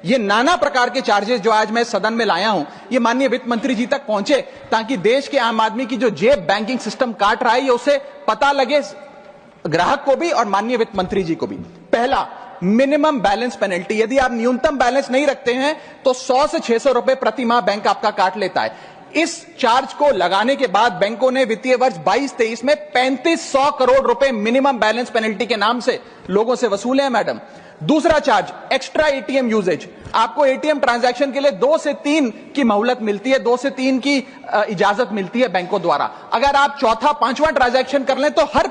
ये नाना प्रकार के चार्जेस जो आज मैं सदन में लाया हूं, ये माननीय वित्त मंत्री जी तक पहुंचे ताकि देश के आम आदमी की जो जेब बैंकिंग सिस्टम काट रहा है, ये उसे पता लगे, ग्राहक को भी और माननीय वित्त मंत्री जी को भी। पहला, मिनिमम बैलेंस पेनल्टी। यदि आप न्यूनतम बैलेंस नहीं रखते हैं तो 100 से 600 रुपए प्रति माह बैंक आपका काट लेता है। इस चार्ज को लगाने के बाद बैंकों ने वित्तीय वर्ष 22-23 में 3500 करोड़ रुपए मिनिमम बैलेंस पेनल्टी के नाम से लोगों से वसूले हैं मैडम। दूसरा चार्ज, एक्स्ट्रा एटीएम यूजेज। आपको एटीएम ट्रांजैक्शन के लिए 2 से 3 की मोहलत मिलती है, 2 से 3 की इजाजत मिलती है बैंकों द्वारा। अगर आप चौथा 5वां ट्रांजैक्शन कर लें तो हर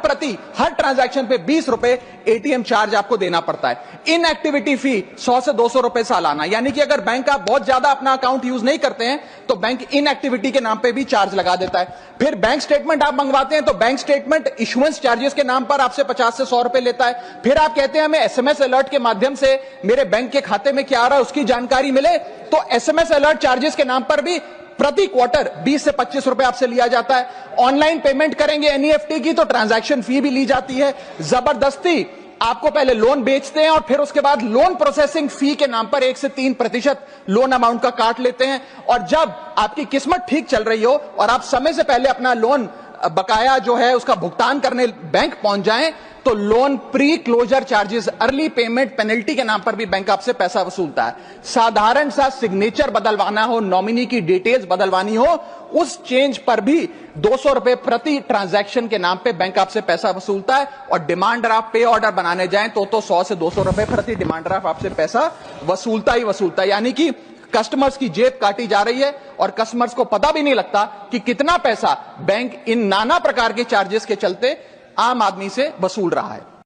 ट्रांजैक्शन पे 20 रुपए एटीएम चार्ज आपको देना पड़ता है। इनएक्टिविटी फी 100 से 200 रुपए सालाना, यानी कि अगर बैंक आप बहुत ज्यादा अपना अकाउंट यूज नहीं करते हैं तो बैंक इनएक्टिविटी के नाम पे भी चार्ज लगा देता है। फिर बैंक स्टेटमेंट आप मंगवाते हैं तो बैंक स्टेटमेंट इशुएंस चार्जेस के नाम पर आपसे 50 से 100 रुपए लेता है। फिर आप कहते हैं हमें एसएमएस अलर्ट के माध्यम से मेरे बैंक के खाते में क्या आ रहा है उसकी जानकारी मिले, तो एसएमएस अलर्ट चार्जेस के नाम पर भी प्रति क्वार्टर 20 से 25 रुपए आपसे लिया जाता है। ऑनलाइन पेमेंट करेंगे एनईएफटी की तो ट्रांजैक्शन फी भी ली जाती है। जबरदस्ती आपको पहले लोन बेचते हैं और फिर उसके बाद लोन प्रोसेसिंग फी के नाम पर 1 से 3% लोन अमाउंट का काट लेते हैं। और जब आपकी किस्मत ठीक चल रही हो और आप समय से पहले अपना लोन बकाया जो है उसका भुगतान करने बैंक पहुंच जाएं तो loan pre closure charges, early payment penalty के नाम पर भी बैंक आपसे पैसा वसूलता है। साधारण सा सिग्नेचर बदलवाना हो, नॉमिनी की डिटेल्स बदलवानी हो, उस चेंज पर भी 200 रुपए प्रति ट्रांजैक्शन के नाम पे बैंक आपसे पैसा वसूलता है। और डिमांड ड्राफ्ट पे ऑर्डर बनाने जाएं तो 100 से 200 रुपए प्रति डिमांड ड्राफ्ट आपसे पैसा वसूलता ही वसूलता है। यानी कि कस्टमर्स की जेब काटी जा रही है और कस्टमर्स को पता भी नहीं लगता कि कितना पैसा बैंक इन नाना प्रकार के चार्जेस के चलते आम आदमी से वसूल रहा है।